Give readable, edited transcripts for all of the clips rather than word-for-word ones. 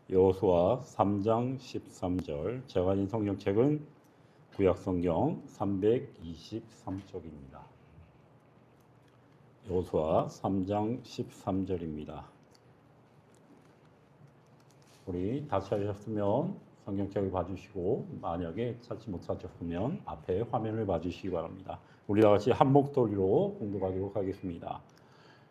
여호수아 3장 13절. 제가 가진 성경책은 구약성경 323쪽입니다. 여호수아 3장 13절입니다. 우리 다 찾으셨으면 성경책을 봐주시고, 만약에 찾지 못하셨으면 앞에 화면을 봐주시기 바랍니다. 우리 다 같이 한 목소리로 공독하도록 하겠습니다.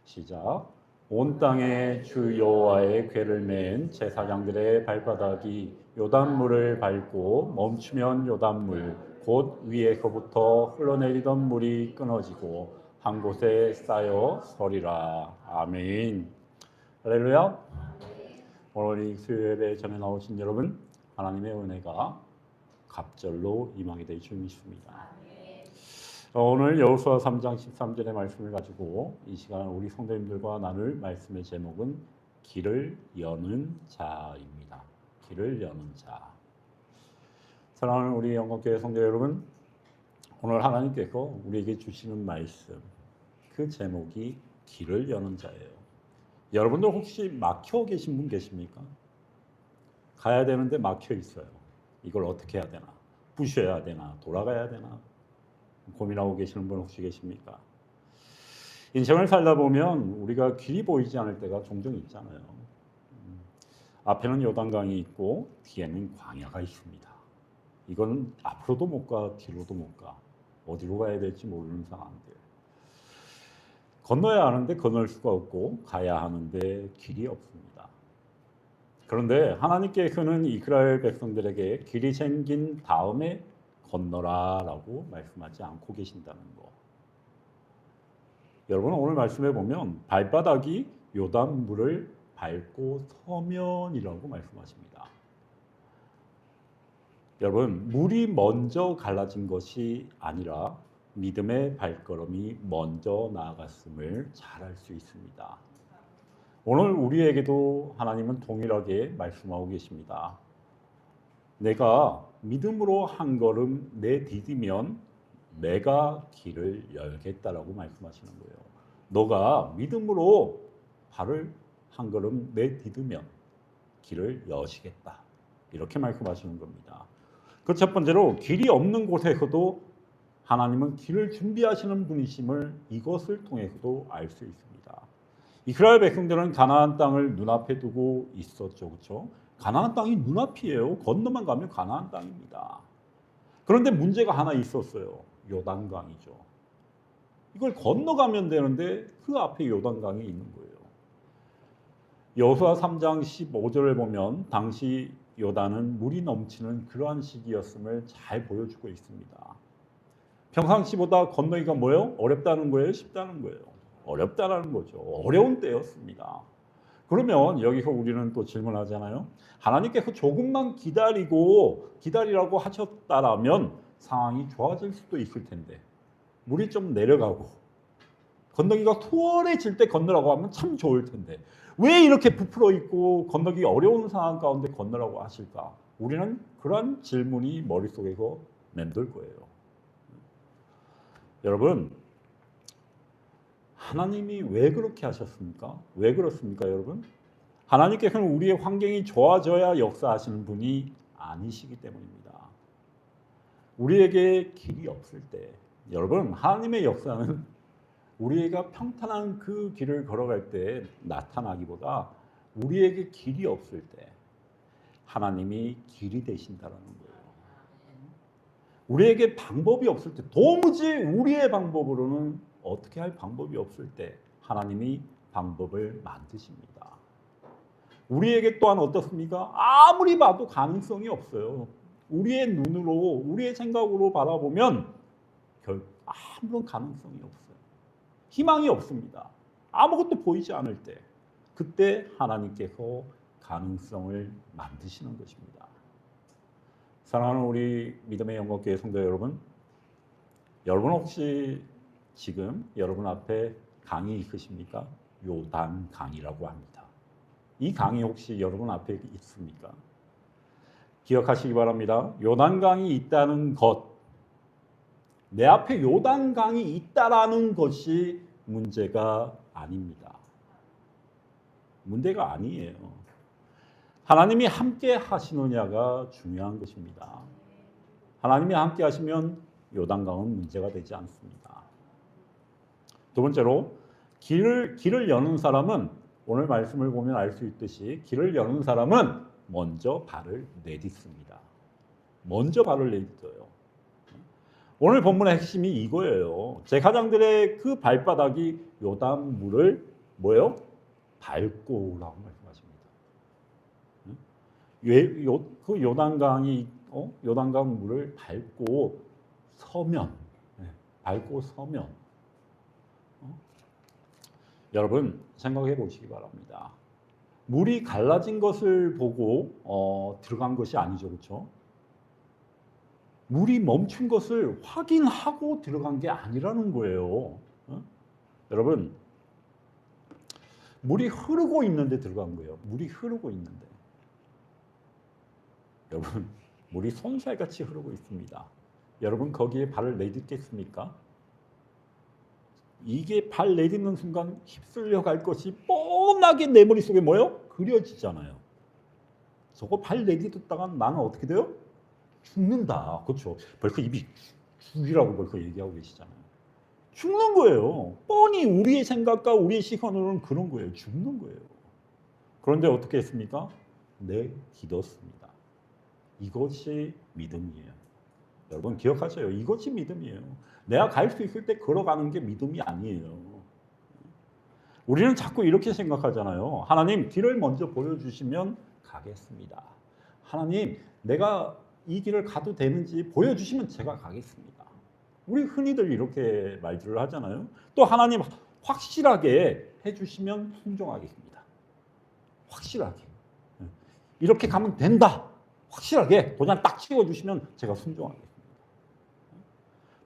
시작. 온 땅에 주 여호와의 궤를 맨 제사장들의 발바닥이 요단물을 밟고 멈추면 요단물 곧 위에서부터 흘러내리던 물이 끊어지고 한 곳에 쌓여 서리라. 아멘. 할렐루야. 오늘 수요예배 전에 나오신 여러분, 하나님의 은혜가 갑절로 임하게 될 줄 믿습니다. 오늘 여호수아 3장 13절의 말씀을 가지고 이 시간 우리 성도님들과 나눌 말씀의 제목은 길을 여는 자입니다. 길을 여는 자. 사랑하는 우리 영광교회 성도 여러분, 오늘 하나님께서 우리에게 주시는 말씀, 그 제목이 길을 여는 자예요. 여러분들 혹시 막혀 계신 분 계십니까? 가야 되는데 막혀 있어요. 이걸 어떻게 해야 되나? 부셔야 되나? 돌아가야 되나? 고민하고 계시는 분 혹시 계십니까? 인생을 살다 보면 우리가 길이 보이지 않을 때가 종종 있잖아요. 앞에는 요단강이 있고 뒤에는 광야가 있습니다. 이건 앞으로도 못 가, 뒤로도 못 가. 어디로 가야 될지 모르는 상황들. 건너야 하는데 건널 수가 없고 가야 하는데 길이 없습니다. 그런데 하나님께서는 이스라엘 백성들에게 길이 생긴 다음에 건너라 라고 말씀하지 않고 계신다는 거. 여러분, 오늘 말씀해 보면 발바닥이 요단물을 밟고 서면이라고 말씀하십니다. 여러분, 물이 먼저 갈라진 것이 아니라 믿음의 발걸음이 먼저 나아갔음을 잘 알 수 있습니다. 오늘 우리에게도 하나님은 동일하게 말씀하고 계십니다. 내가 믿음으로 한 걸음 내디디면 내가 길을 열겠다라고 말씀하시는 거예요. 너가 믿음으로 발을 한 걸음 내디디면 길을 여시겠다. 이렇게 말씀하시는 겁니다. 그 첫 번째로 길이 없는 곳에서도 하나님은 길을 준비하시는 분이심을 이것을 통해서도 알 수 있습니다. 이스라엘 백성들은 가나안 땅을 눈앞에 두고 있었죠. 그렇죠? 가나안 땅이 눈앞이에요. 건너만 가면 가나안 땅입니다. 그런데 문제가 하나 있었어요. 요단강이죠. 이걸 건너가면 되는데 그 앞에 요단강이 있는 거예요. 여호수아 3장 15절을 보면 당시 요단은 물이 넘치는 그러한 시기였음을 잘 보여주고 있습니다. 평상시보다 건너기가 뭐예요? 어렵다는 거예요? 쉽다는 거예요? 어렵다는 거죠. 어려운 때였습니다. 그러면 여기서 우리는 또 질문하잖아요. 하나님께서 조금만 기다리라고 하셨다라면 상황이 좋아질 수도 있을 텐데, 물이 좀 내려가고 건너기가 수월해질 때 건너라고 하면 참 좋을 텐데 왜 이렇게 부풀어 있고 건너기 어려운 상황 가운데 건너라고 하실까? 우리는 그런 질문이 머릿속에서 맴돌 거예요. 여러분, 하나님이 왜 그렇게 하셨습니까? 왜 그렇습니까, 여러분? 하나님께서는 우리의 환경이 좋아져야 역사하시는 분이 아니시기 때문입니다. 우리에게 길이 없을 때, 여러분, 하나님의 역사는 우리가 평탄한 그 길을 걸어갈 때 나타나기보다 우리에게 길이 없을 때 하나님이 길이 되신다는 거예요. 우리에게 방법이 없을 때, 도무지 우리의 방법으로는 어떻게 할 방법이 없을 때 하나님이 방법을 만드십니다. 우리에게 또한 어떻습니까? 아무리 봐도 가능성이 없어요. 우리의 눈으로, 우리의 생각으로 바라보면 아무런 가능성이 없어요. 희망이 없습니다. 아무것도 보이지 않을 때, 그때 하나님께서 가능성을 만드시는 것입니다. 사랑하는 우리 믿음의 영광교회 성도 여러분, 여러분 혹시 지금 여러분 앞에 강이 있으십니까? 요단 강이라고 합니다. 이 강이 혹시 여러분 앞에 있습니까? 기억하시기 바랍니다. 요단 강이 있다는 것, 내 앞에 요단 강이 있다라는 것이 문제가 아닙니다. 문제가 아니에요. 하나님이 함께 하시느냐가 중요한 것입니다. 하나님이 함께 하시면 요단강은 문제가 되지 않습니다. 두 번째로 길을 여는 사람은 오늘 말씀을 보면 알 수 있듯이 길을 여는 사람은 먼저 발을 내딛습니다. 먼저 발을 내딛어요. 오늘 본문의 핵심이 이거예요. 제사장들의 그 발바닥이 요단 물을 뭐예요? 밟고라고 말씀하십니다. 그 요단강이 요단강 물을 밟고 서면, 밟고 서면, 여러분 생각해 보시기 바랍니다. 물이 갈라진 것을 보고 들어간 것이 아니죠, 그렇죠? 물이 멈춘 것을 확인하고 들어간 게 아니라는 거예요. 여러분, 물이 흐르고 있는데 들어간 거예요. 물이 흐르고 있는데. 여러분, 물이 손살같이 흐르고 있습니다. 여러분 거기에 발을 내딛겠습니까? 이게 발 내딛는 순간 휩쓸려 갈 것이 뻔하게 내 머릿속에 뭐예요? 그려지잖아요. 저거 발 내딛었다가 나는 어떻게 돼요? 죽는다. 그렇죠. 벌써 입이 죽이라고 벌써 얘기하고 계시잖아요. 죽는 거예요. 뻔히 우리의 생각과 우리의 시선으로는 그런 거예요. 죽는 거예요. 그런데 어떻게 했습니까? 내딛었습니다. 이것이 믿음이에요. 여러분 기억하세요. 이것이 믿음이에요. 내가 갈 수 있을 때 걸어가는 게 믿음이 아니에요. 우리는 자꾸 이렇게 생각하잖아요. 하나님 길을 먼저 보여주시면 가겠습니다. 하나님 내가 이 길을 가도 되는지 보여주시면 제가 가겠습니다. 우리 흔히들 이렇게 말들을 하잖아요. 또 하나님 확실하게 해주시면 순종하겠습니다. 확실하게. 이렇게 가면 된다. 확실하게 도장 딱 찍어주시면 제가 순종하겠습니다.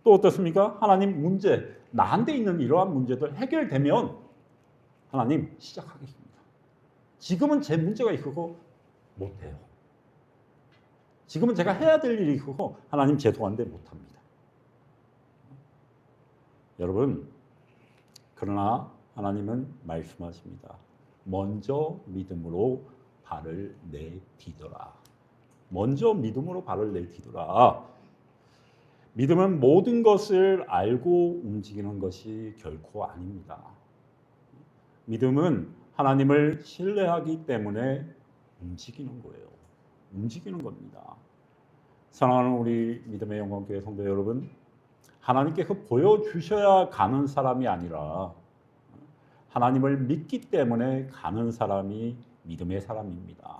또 어떻습니까? 하나님 문제, 나한테 있는 이러한 문제들 해결되면 하나님 시작하겠습니다. 지금은 제 문제가 있어서 못해요. 지금은 제가 해야 될 일이 있어서 하나님 죄송한데 못합니다. 여러분, 그러나 하나님은 말씀하십니다. 먼저 믿음으로 발을 내딛어라. 먼저 믿음으로 발을 내딛어라. 믿음은 모든 것을 알고 움직이는 것이 결코 아닙니다. 믿음은 하나님을 신뢰하기 때문에 움직이는 거예요. 움직이는 겁니다. 사랑하는 우리 믿음의 영광교회 성도 여러분, 하나님께서 보여주셔야 가는 사람이 아니라 하나님을 믿기 때문에 가는 사람이 믿음의 사람입니다.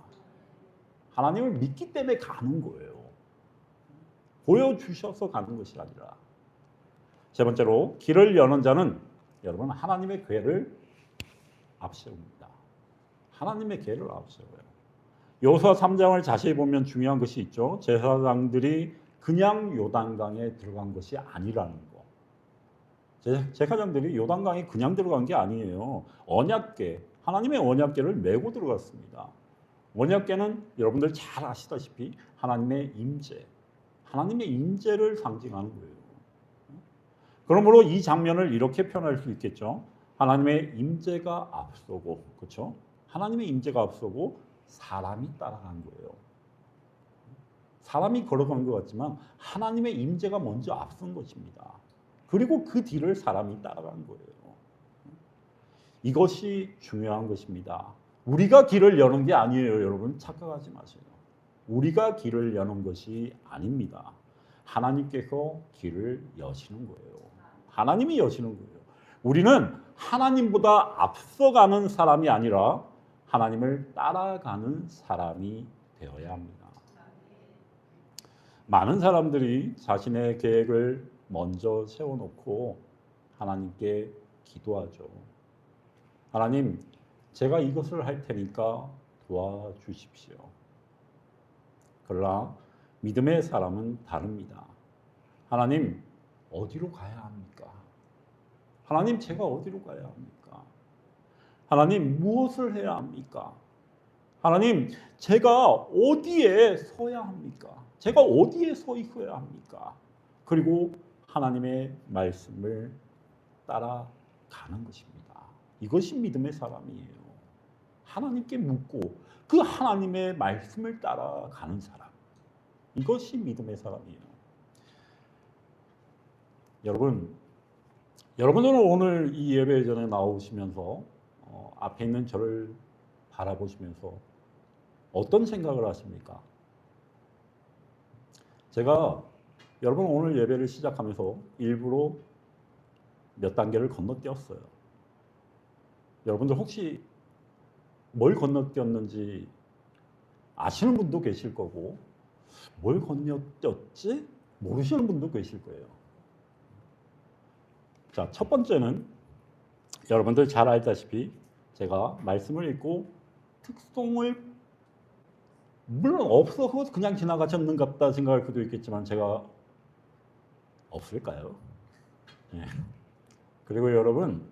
하나님을 믿기 때문에 가는 거예요. 보여주셔서 가는 것이 아니라. 세 번째로 길을 여는 자는 여러분 하나님의 궤를 앞세웁니다. 하나님의 궤를 앞세워요. 여호수아 3장을 자세히 보면 중요한 것이 있죠. 제사장들이 그냥 요단강에 들어간 것이 아니라는 거. 제사장들이 요단강에 그냥 들어간 게 아니에요. 언약궤, 하나님의 언약궤를 메고 들어갔습니다. 언약궤는 여러분들 잘 아시다시피 하나님의 임재, 하나님의 임재를 상징하는 거예요. 그러므로 이 장면을 이렇게 표현할 수 있겠죠. 하나님의 임재가 앞서고, 그렇죠? 하나님의 임재가 앞서고 사람이 따라간 거예요. 사람이 걸어간 것 같지만 하나님의 임재가 먼저 앞선 것입니다. 그리고 그 뒤를 사람이 따라간 거예요. 이것이 중요한 것입니다. 우리가 길을 여는 게 아니에요, 여러분. 착각하지 마세요. 우리가 길을 여는 것이 아닙니다. 하나님께서 길을 여시는 거예요. 하나님이 여시는 거예요. 우리는 하나님보다 앞서가는 사람이 아니라 하나님을 따라가는 사람이 되어야 합니다. 많은 사람들이 자신의 계획을 먼저 세워놓고 하나님께 기도하죠. 하나님, 제가 이것을 할 테니까 도와주십시오. 그러나 믿음의 사람은 다릅니다. 하나님, 어디로 가야 합니까? 하나님, 제가 어디로 가야 합니까? 하나님, 무엇을 해야 합니까? 하나님, 제가 어디에 서야 합니까? 제가 어디에 서 있어야 합니까? 그리고 하나님의 말씀을 따라가는 것입니다. 이것이 믿음의 사람이에요. 하나님께 묻고 그 하나님의 말씀을 따라가는 사람. 이것이 믿음의 사람이에요. 여러분들은 오늘 이 예배 전에 나오시면서 앞에 있는 저를 바라보시면서 어떤 생각을 하십니까? 제가 여러분 오늘 예배를 시작하면서 일부러 몇 단계를 건너뛰었어요. 여러분들 혹시 뭘 건너뛰었는지 아시는 분도 계실 거고 뭘 건너뛰었지 모르시는 분도 계실 거예요. 자, 첫 번째는 여러분들 잘 알다시피 제가 말씀을 읽고 특송을 물론 없어서 그냥 지나가셨는갑다 생각할 수도 있겠지만 제가 없을까요? 네. 그리고 여러분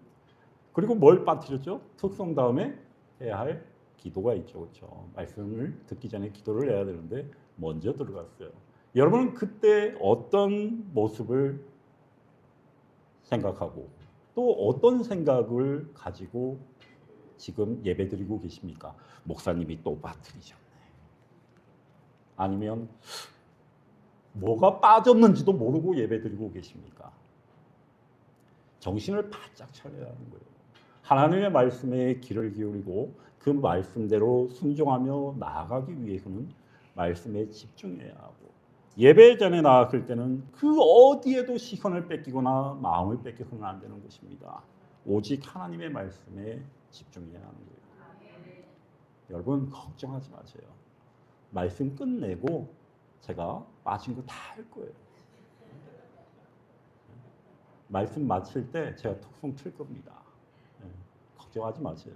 그리고 뭘 빠뜨렸죠? 특송 다음에 해야 할 기도가 있죠. 그렇죠? 말씀을 듣기 전에 기도를 해야 되는데 먼저 들어갔어요. 여러분은 그때 어떤 모습을 생각하고 또 어떤 생각을 가지고 지금 예배드리고 계십니까? 목사님이 또 빠뜨리셨네. 아니면 뭐가 빠졌는지도 모르고 예배드리고 계십니까? 정신을 바짝 차려야 하는 거예요. 하나님의 말씀에 귀를 기울이고 그 말씀대로 순종하며 나아가기 위해서는 말씀에 집중해야 하고 예배 전에 나갔을 때는 그 어디에도 시선을 뺏기거나 마음을 뺏겨서는 안 되는 것입니다. 오직 하나님의 말씀에 집중해야 하는 거예요. 여러분 걱정하지 마세요. 말씀 끝내고 제가 빠진 거 다 할 거예요. 말씀 마칠 때 제가 톡송 틀 겁니다. 걱정하지 마세요.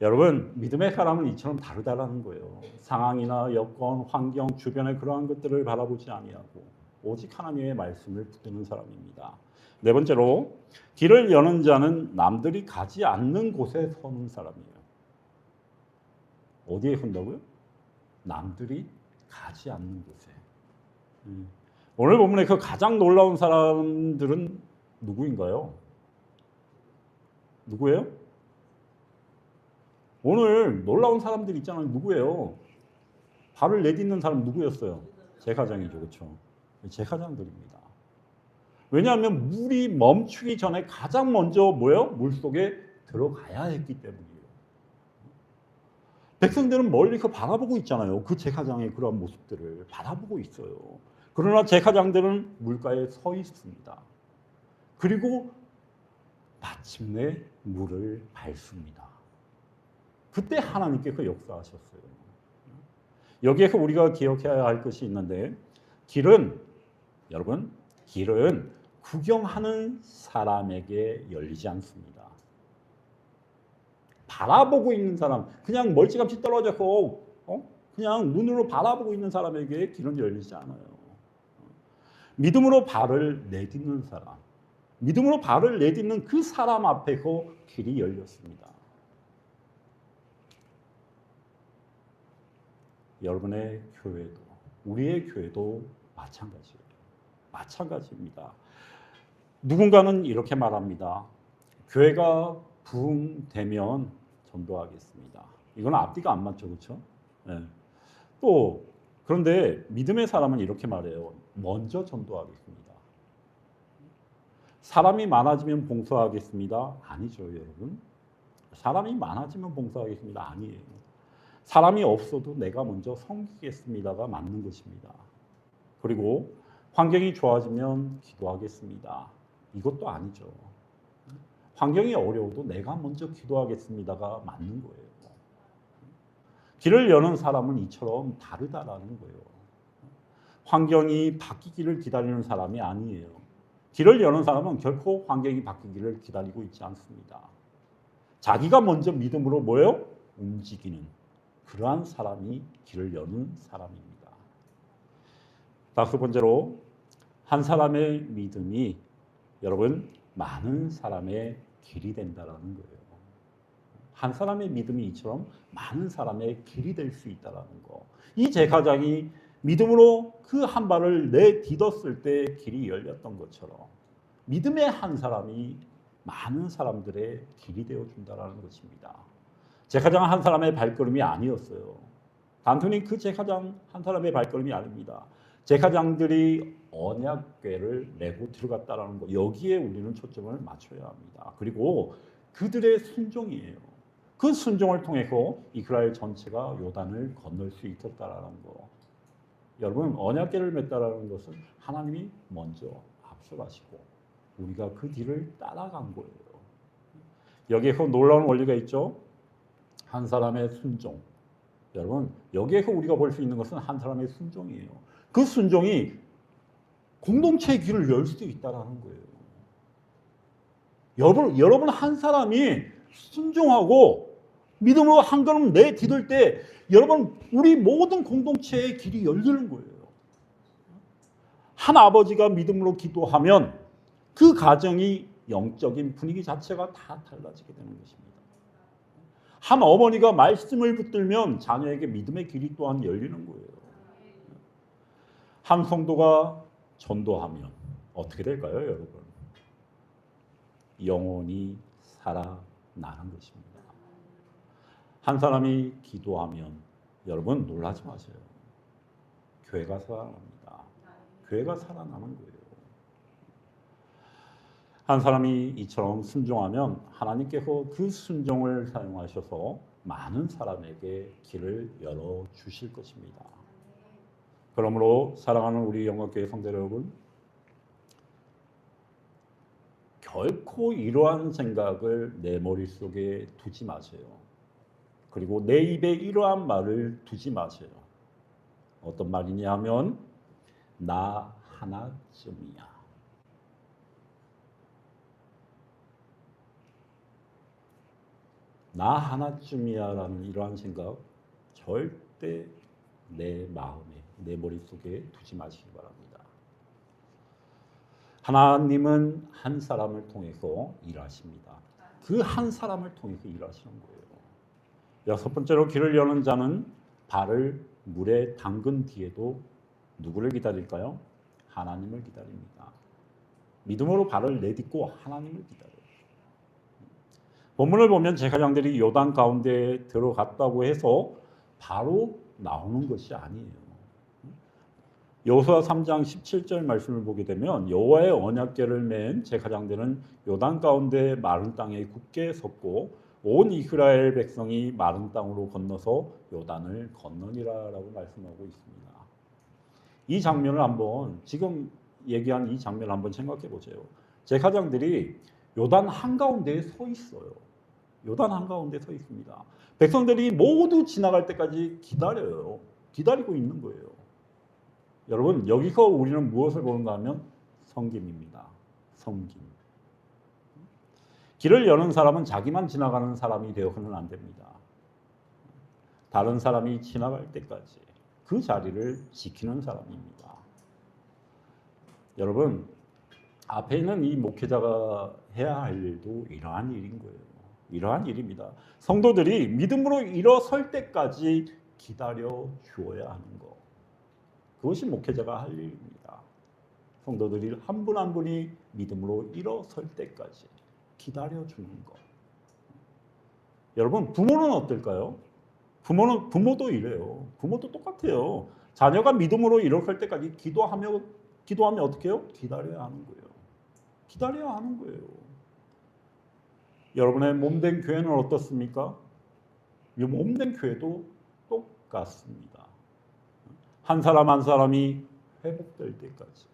여러분 믿음의 사람은 이처럼 다르다라는 거예요. 상황이나 여건, 환경, 주변의 그러한 것들을 바라보지 아니하고 오직 하나님의 말씀을 붙드는 사람입니다. 네 번째로 길을 여는 자는 남들이 가지 않는 곳에 서는 사람이에요. 어디에 선다고요? 남들이 가지 않는 곳에. 오늘 본문에 그 가장 놀라운 사람들은 누구인가요? 누구예요? 오늘 놀라운 사람들 있잖아요. 누구예요? 발을 내딛는 사람 누구였어요? 제사장이죠. 그렇죠? 제사장들입니다. 왜냐하면 물이 멈추기 전에 가장 먼저 뭐예요? 물속에 들어가야 했기 때문이에요. 백성들은 멀리서 바라보고 있잖아요. 그 제사장의 그런 모습들을 바라보고 있어요. 그러나 제사장들은 물가에 서 있습니다. 그리고 마침내 물을 밟습니다. 그때 하나님께서 역사하셨어요. 여기에서 우리가 기억해야 할 것이 있는데 여러분 길은 구경하는 사람에게 열리지 않습니다. 바라보고 있는 사람, 그냥 멀찌감치 떨어져서 그냥 눈으로 바라보고 있는 사람에게 길은 열리지 않아요. 믿음으로 발을 내딛는 사람, 믿음으로 발을 내딛는 그 사람 앞에서 길이 열렸습니다. 여러분의 교회도, 우리의 교회도 마찬가지예요. 마찬가지입니다. 누군가는 이렇게 말합니다. 교회가 부흥되면 전도하겠습니다. 이건 앞뒤가 안 맞죠, 그렇죠? 네. 또 그런데 믿음의 사람은 이렇게 말해요. 먼저 전도하겠습니다. 사람이 많아지면 봉사하겠습니다. 아니죠, 여러분. 사람이 많아지면 봉사하겠습니다. 아니에요. 사람이 없어도 내가 먼저 섬기겠습니다가 맞는 것입니다. 그리고 환경이 좋아지면 기도하겠습니다. 이것도 아니죠. 환경이 어려워도 내가 먼저 기도하겠습니다가 맞는 거예요. 길을 여는 사람은 이처럼 다르다라는 거예요. 환경이 바뀌기를 기다리는 사람이 아니에요. 길을 여는 사람은 결코 환경이 바뀌기를 기다리고 있지 않습니다. 자기가 먼저 믿음으로 뭐예요? 움직이는 그러한 사람이 길을 여는 사람입니다. 다섯 번째로 한 사람의 믿음이 여러분 많은 사람의 길이 된다라는 거예요. 한 사람의 믿음이 이처럼 많은 사람의 길이 될 수 있다라는 거. 이 제사장이 믿음으로 그 한 발을 내딛었을 때 길이 열렸던 것처럼 믿음의 한 사람이 많은 사람들의 길이 되어준다라는 것입니다. 제사장 한 사람의 발걸음이 아니었어요. 단순히 그 제사장 한 사람의 발걸음이 아닙니다. 제사장들이 언약궤를 메고 들어갔다라는 거, 여기에 우리는 초점을 맞춰야 합니다. 그리고 그들의 순종이에요. 그 순종을 통해서 이스라엘 전체가 요단을 건널 수 있었다라는 거. 여러분, 언약궤를 맸다라는 것은 하나님이 먼저 앞서가시고 우리가 그 뒤를 따라간 거예요. 여기에서 놀라운 원리가 있죠. 한 사람의 순종. 여러분, 여기에서 우리가 볼 수 있는 것은 한 사람의 순종이에요. 그 순종이 공동체의 길을 열 수도 있다는 거예요. 여러분 한 사람이 순종하고 믿음으로 한 걸음 내디딜 때 여러분 우리 모든 공동체의 길이 열리는 거예요. 한 아버지가 믿음으로 기도하면 그 가정이 영적인 분위기 자체가 다 달라지게 되는 것입니다. 한 어머니가 말씀을 붙들면 자녀에게 믿음의 길이 또한 열리는 거예요. 한 성도가 전도하면 어떻게 될까요, 여러분? 영혼이 살아나는 것입니다. 한 사람이 기도하면 여러분 놀라지 마세요. 교회가 살아납니다. 교회가 살아나는 거예요. 한 사람이 이처럼 순종하면 하나님께서 그 순종을 사용하셔서 많은 사람에게 길을 열어주실 것입니다. 그러므로 사랑하는 우리 영광교회 성도 여러분, 결코 이러한 생각을 내 머릿속에 두지 마세요. 그리고 내 입에 이러한 말을 두지 마세요. 어떤 말이냐 하면 나 하나쯤이야. 나 하나쯤이야 라는 이러한 생각 절대 내 마음에, 내 머릿속에 두지 마시기 바랍니다. 하나님은 한 사람을 통해서 일하십니다. 그 한 사람을 통해서 일하시는 거예요. 여섯 번째로 길을 여는 자는 발을 물에 담근 뒤에도 누구를 기다릴까요? 하나님을 기다립니다. 믿음으로 발을 내딛고 하나님을 기다려요. 본문을 보면 제사장들이 요단 가운데에 들어갔다고 해서 바로 나오는 것이 아니에요. 여호수아 3장 17절 말씀을 보게 되면 여호와의 언약궤를 맨 제사장들은 요단 가운데 마른 땅에 굳게 섰고 온 이스라엘 백성이 마른 땅으로 건너서 요단을 건너니라라고 말씀하고 있습니다. 이 장면을 한번 지금 얘기한 이 장면을 한번 생각해 보세요. 제사장들이 요단 한가운데에 서 있어요. 요단 한가운데 서 있습니다. 백성들이 모두 지나갈 때까지 기다려요. 기다리고 있는 거예요. 여러분, 여기서 우리는 무엇을 보는가 하면 섬김입니다. 섬김. 길을 여는 사람은 자기만 지나가는 사람이 되어서는 안 됩니다. 다른 사람이 지나갈 때까지 그 자리를 지키는 사람입니다. 여러분, 앞에 있는 이 목회자가 해야 할 일도 이러한 일인 거예요. 이러한 일입니다. 성도들이 믿음으로 일어설 때까지 기다려 주어야 하는 것. 그것이 목회자가 할 일입니다. 성도들이 한 분 한 분이 믿음으로 일어설 때까지 기다려 주는 것. 여러분, 부모는 어떨까요? 부모도 이래요. 부모도 똑같아요. 자녀가 믿음으로 일어설 때까지 기도하면 어떻게 해요? 기다려야 하는 거예요. 기다려야 하는 거예요. 여러분의 몸된 교회는 어떻습니까? 이 몸된 교회도 똑같습니다. 한 사람 한 사람이 회복될 때까지,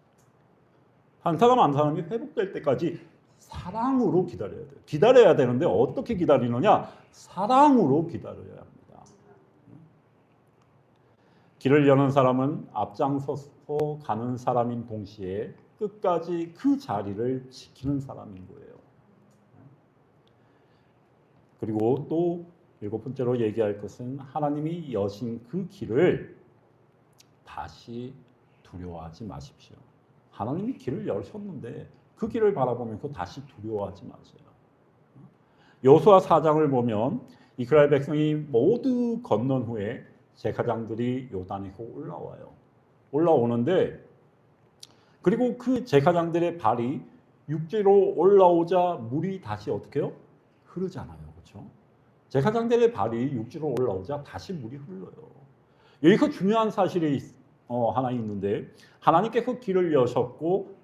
한 사람 한 사람이 회복될 때까지 사랑으로 기다려야 돼요. 기다려야 되는데 어떻게 기다리느냐? 사랑으로 기다려야 합니다. 길을 여는 사람은 앞장서서 가는 사람인 동시에 끝까지 그 자리를 지키는 사람인 거예요. 그리고 또 일곱 번째로 얘기할 것은 하나님이 여신 그 길을 다시 두려워하지 마십시오. 하나님이 길을 여셨는데 그 길을 바라보면서 다시 두려워하지 마세요. 여호수아 4장을 보면 이스라엘 백성이 모두 건넌 후에 제사장들이 요단에서 올라와요. 올라오는데 그리고 그 제사장들의 발이 육지로 올라오자 물이 다시 어떻게 해요? 흐르잖아요. 그렇죠? 제사장들의 발이 육지로 올라오자 다시 물이 흘러요. 여기서 중요한 사실이 하나 있는데, 하나님께서 길을 여셨고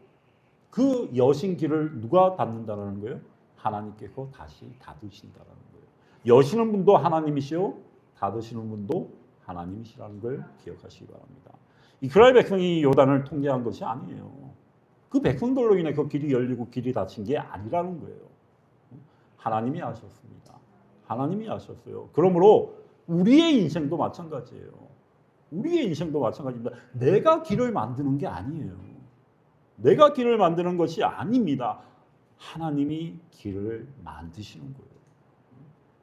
그 여신 길을 누가 닫는다는 거예요? 하나님께서 다시 닫으신다는 거예요. 여시는 분도 하나님이시요, 닫으시는 분도 하나님이시라는 걸 기억하시기 바랍니다. 이스라엘 백성이 요단을 통제한 것이 아니에요. 그 백성들로 인해 그 길이 열리고 길이 닫힌 게 아니라는 거예요. 하나님이 하셨습니다. 하나님이 하셨어요. 그러므로 우리의 인생도 마찬가지예요. 우리의 인생도 마찬가지입니다. 내가 길을 만드는 게 아니에요. 내가 길을 만드는 것이 아닙니다. 하나님이 길을 만드시는 거예요.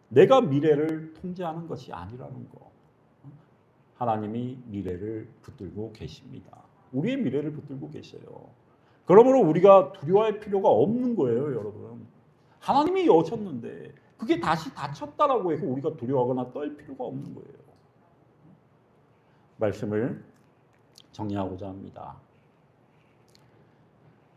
내가 미래를 통제하는 것이 아니라는 거. 하나님이 미래를 붙들고 계십니다. 우리의 미래를 붙들고 계셔요. 그러므로 우리가 두려워할 필요가 없는 거예요, 여러분. 하나님이 여셨는데 그게 다시 닫혔다라고 해서 우리가 두려워하거나 떨 필요가 없는 거예요. 말씀을 정리하고자 합니다.